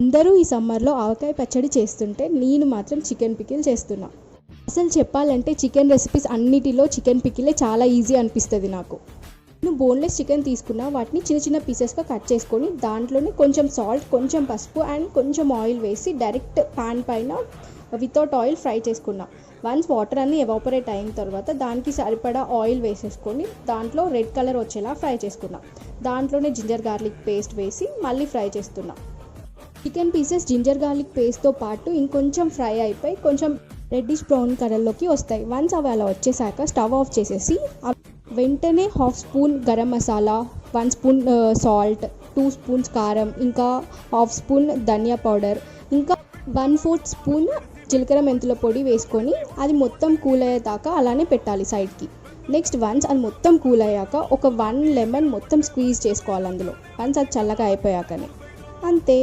అందరూ ఈ సమ్మర్లో ఆవకాయ పచ్చడి చేస్తుంటే నేను మాత్రం చికెన్ పికిల్ చేస్తున్నా. అసలు చెప్పాలంటే చికెన్ రెసిపీస్ అన్నిటిలో చికెన్ పికిలే చాలా ఈజీ అనిపిస్తుంది నాకు. నేను బోన్లెస్ చికెన్ తీసుకున్నా, వాటిని చిన్న చిన్న పీసెస్గా కట్ చేసుకొని దాంట్లోనే కొంచెం సాల్ట్, కొంచెం పసుపు అండ్ కొంచెం ఆయిల్ వేసి డైరెక్ట్ పాన్ పైన వితౌట్ ఆయిల్ ఫ్రై చేసుకున్నా. వన్స్ వాటర్ అన్నీ ఎవాపరేట్ అయిన తర్వాత దానికి సరిపడా ఆయిల్ వేసేసుకొని దాంట్లో రెడ్ కలర్ వచ్చేలా ఫ్రై చేసుకున్నా. దాంట్లోనే జింజర్ గార్లిక్ పేస్ట్ వేసి మళ్ళీ ఫ్రై చేస్తున్నా. చికెన్ పీసెస్ జింజర్ గార్లిక్ పేస్ట్తో పాటు ఇంకొంచెం ఫ్రై అయిపోయి కొంచెం రెడ్డిష్ బ్రౌన్ కలర్లోకి వస్తాయి. వన్స్ అవి అలా వచ్చేసాక స్టవ్ ఆఫ్ చేసేసి వెంటనే 1/2 spoon garam masala, 1 spoon salt, 2 spoons కారం, ఇంకా 1/2 స్పూన్ ధనియా పౌడర్, ఇంకా 1/4 స్పూన్ జీలకర్ర మెంతుల పొడి వేసుకొని అది మొత్తం కూల్ అయ్యేదాకా అలానే పెట్టాలి సైడ్కి. నెక్స్ట్ వన్స్ అది మొత్తం కూల్ అయ్యాక ఒక 1 లెమన్ మొత్తం స్క్వీజ్ చేసుకోవాలి అందులో, వన్స్ అది చల్లగా అయిపోయాకనే. అంతే.